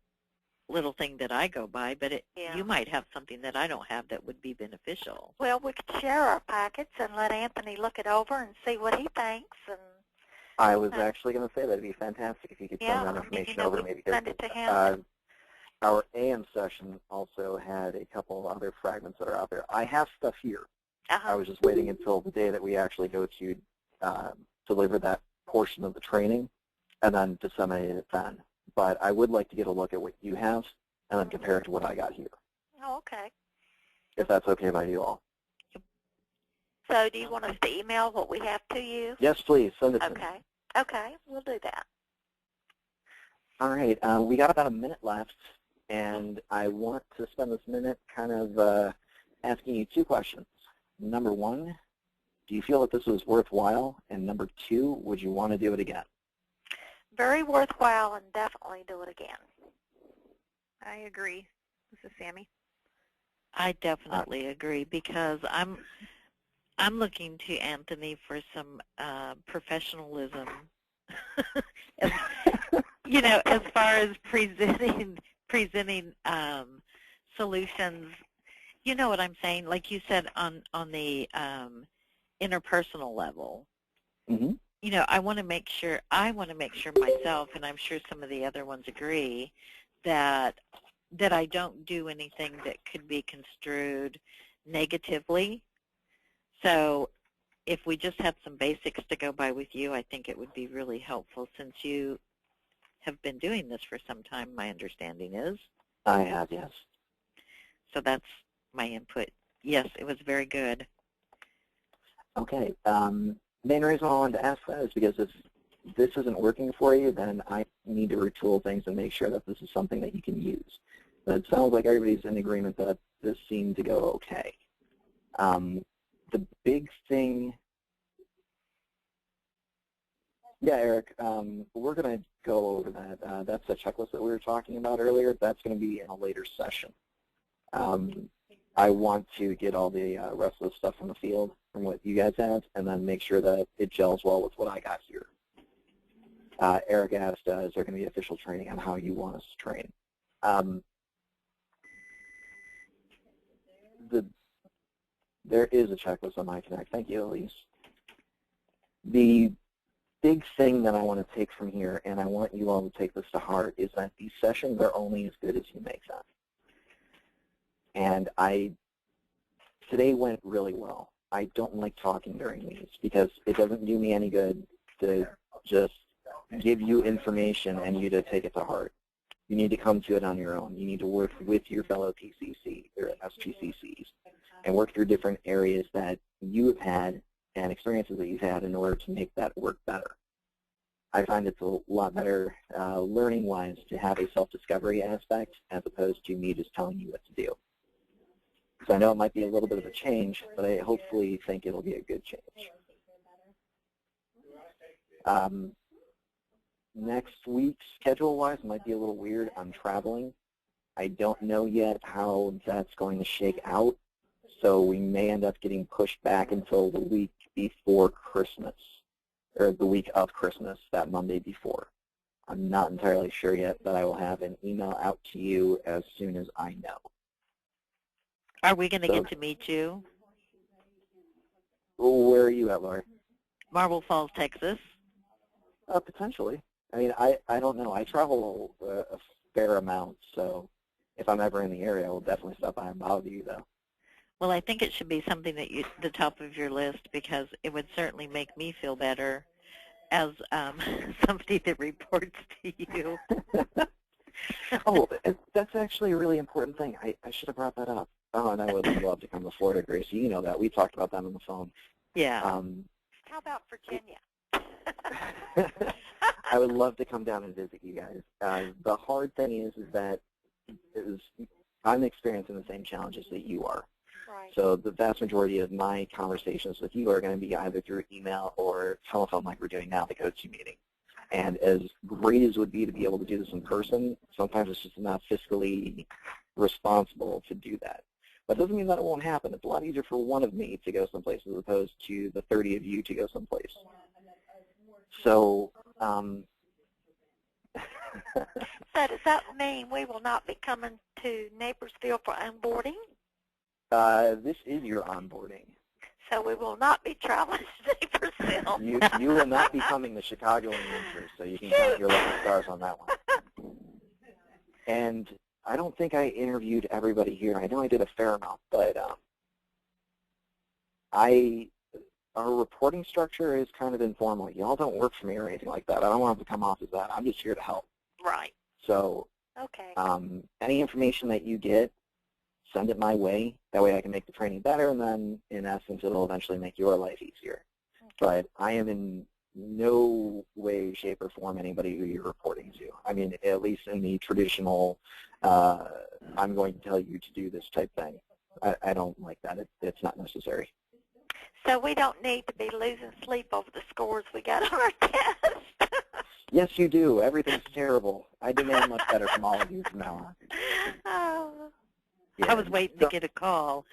little thing that I go by, but you might have something that I don't have that would be beneficial. Well, we could share our packets and let Anthony look it over and see what he thinks. And I was actually going to say that would be fantastic if you could send that information over to me, because send it to him. Our AM session also had a couple of other fragments that are out there. I have stuff here. I was just waiting until the day that we actually go to deliver that portion of the training and then disseminate it then. But I would like to get a look at what you have and then compare it to what I got here. Oh, okay. If that's okay by you all. So do you want us to email what we have to you? Yes, please. Send it to me. Okay. Okay, we'll do that. All right. We got about a minute left, and I want to spend this minute kind of asking you two questions. Number one, do you feel that this was worthwhile? And number two, would you want to do it again? Very worthwhile, and definitely do it again. I agree. This is Sammy. I definitely agree, because I'm looking to Anthony for some professionalism. as, as far as presenting solutions. You know what I'm saying? Like you said, on the interpersonal level. Mm-hmm. I want to make sure myself, and I'm sure some of the other ones agree, that I don't do anything that could be construed negatively. So if we just had some basics to go by with you, I think it would be really helpful, since you have been doing this for some time, my understanding is. I have, yes. So that's my input. Yes, it was very good. Okay. Main reason I wanted to ask that is because if this isn't working for you, then I need to retool things and make sure that this is something that you can use. But it sounds like everybody's in agreement that this seemed to go okay. The big thing, yeah, Eric, we're going to go over that. That's the checklist that we were talking about earlier. That's going to be in a later session. I want to get all the rest of the stuff from the field, from what you guys have, and then make sure that it gels well with what I got here. Eric asked, is there going to be official training on how you want us to train? There is a checklist on MyConnect. Thank you, Elise. The big thing that I want to take from here, and I want you all to take this to heart, is that these sessions are only as good as you make them. And today went really well. I don't like talking during these because it doesn't do me any good to just give you information and you to take it to heart. You need to come to it on your own. You need to work with your fellow PCC or SPCCs and work through different areas that you have had and experiences that you've had in order to make that work better. I find it's a lot better learning-wise to have a self-discovery aspect as opposed to me just telling you what to do. So I know it might be a little bit of a change, but I hopefully think it'll be a good change. Next week, schedule-wise, might be a little weird. I'm traveling. I don't know yet how that's going to shake out, so we may end up getting pushed back until the week before Christmas, or the week of Christmas, that Monday before. I'm not entirely sure yet, but I will have an email out to you as soon as I know. Are we going to get to meet you? Where are you at, Laura? Marble Falls, Texas. Potentially. I mean, I don't know. I travel a fair amount, so if I'm ever in the area, I will definitely stop by and bother you, though. Well, I think it should be something that the top of your list, because it would certainly make me feel better as somebody that reports to you. Oh, that's actually a really important thing. I should have brought that up. Oh, and I would love to come to Florida, Gracie. You know that. We talked about that on the phone. Yeah. How about Virginia? I would love to come down and visit you guys. The hard thing is that I'm experiencing the same challenges that you are. Right. So the vast majority of my conversations with you are going to be either through email or telephone like we're doing now, the GoToMeeting. And as great as it would be to be able to do this in person, sometimes it's just not fiscally responsible to do that. But it doesn't mean that it won't happen. It's a lot easier for one of me to go someplace as opposed to the 30 of you to go someplace. So, So does that mean we will not be coming to Napersville for onboarding? this is your onboarding. So we will not be traveling to Napersville. You will not be coming to Chicago in winter, so you can count your lucky stars on that one. And I don't think I interviewed everybody here. I know I did a fair amount, but our reporting structure is kind of informal. Y'all don't work for me or anything like that. I don't want it to come off as that. I'm just here to help. Right. So okay. Any information that you get, send it my way. That way I can make the training better, and then, in essence, it'll eventually make your life easier. Okay. But I am in no way, shape, or form anybody who you're reporting to. I mean, at least in the traditional, I'm going to tell you to do this type thing. I don't like that. It's not necessary. So we don't need to be losing sleep over the scores we got on our test. Yes, you do. Everything's terrible. I demand much better from all of you from now on. Oh. Yeah. I was waiting to get a call.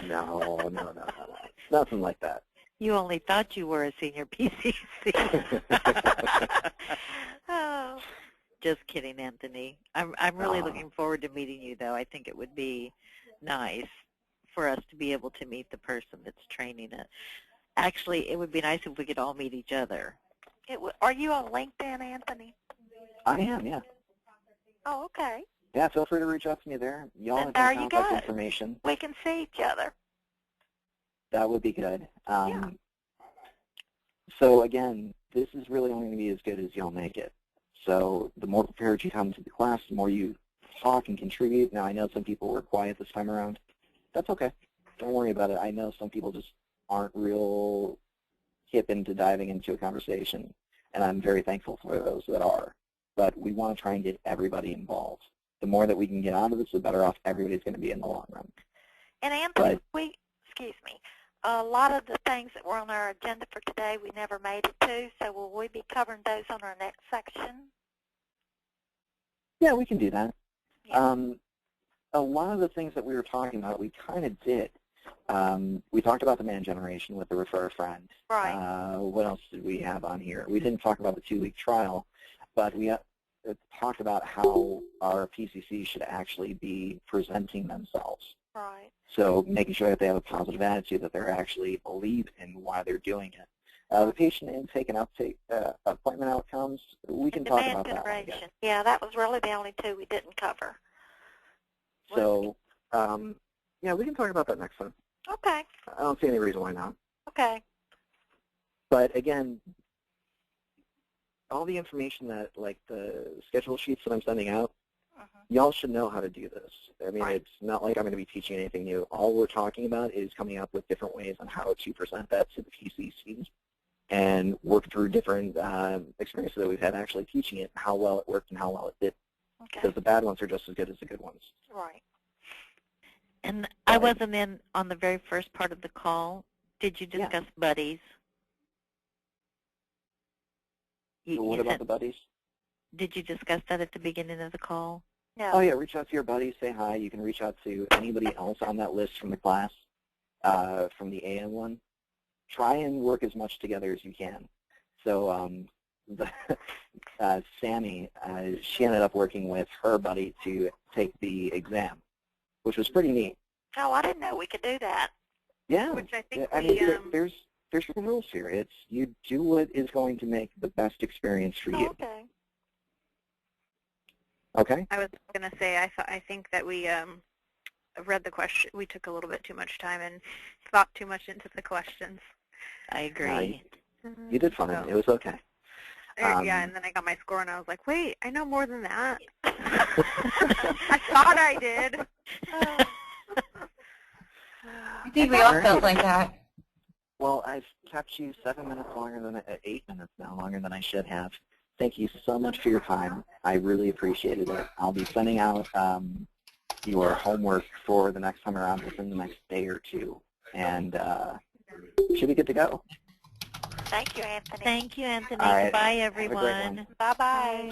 No. Nothing like that. You only thought you were a senior PCC. Oh. Just kidding, Anthony. I'm really looking forward to meeting you, though. I think it would be nice for us to be able to meet the person that's training it. Actually, it would be nice if we could all meet each other. Are you on LinkedIn, Anthony? I am, yeah. Oh, okay. Yeah, feel free to reach out to me there. Y'all have my contact information. We can see each other. That would be good. Yeah. So again, this is really only going to be as good as y'all make it. So the more prepared you come to the class, the more you talk and contribute. Now, I know some people were quiet this time around. That's okay. Don't worry about it. I know some people just aren't real hip into diving into a conversation, and I'm very thankful for those that are. But we want to try and get everybody involved. The more that we can get out of this, the better off everybody's going to be in the long run. And Anthony, a lot of the things that were on our agenda for today we never made it to, so will we be covering those on our next section? Yeah, we can do that. Yeah. A lot of the things that we were talking about, we kind of did. We talked about demand generation with the refer a friend. Right. What else did we have on here? We didn't talk about the 2-week trial, but we talked about how our PCC should actually be presenting themselves. Right. So making sure that they have a positive attitude, that they actually believe in why they're doing it. The patient intake and uptake, appointment outcomes, we can talk about that one again. Yeah, that was really the only two we didn't cover. So, yeah, we can talk about that next time. Okay. I don't see any reason why not. Okay. But again, all the information that, like the schedule sheets that I'm sending out, y'all should know how to do this. I mean, It's not like I'm going to be teaching anything new. All we're talking about is coming up with different ways on how to present that to the PCC and work through different experiences that we've had actually teaching it, how well it worked and how well it did. Okay. Because the bad ones are just as good as the good ones. Right. And I wasn't in on the very first part of the call. Did you discuss buddies? What about the buddies? Did you discuss that at the beginning of the call? No. Oh, yeah, reach out to your buddies, say hi. You can reach out to anybody else on that list from the class, from the AM one. Try and work as much together as you can. So Sammy, she ended up working with her buddy to take the exam, which was pretty neat. Oh, I didn't know we could do that. Yeah. Which I think there's rules here. It's you do what is going to make the best experience for you. Okay. Okay. I was going to say I think that we read the question. We took a little bit too much time and thought too much into the questions. I agree. You did fine. It was okay. Yeah, and then I got my score, and I was like, wait, I know more than that. I thought I did. I think we all felt like that. Well, I've kept you 7 minutes longer than 8 minutes now, longer than I should have. Thank you so much for your time. I really appreciated it. I'll be sending out your homework for the next time around within the next day or two, and should be good to go. Thank you, Anthony. Thank you, Anthony. All right. Goodbye, Have a great everyone. one. Bye-bye.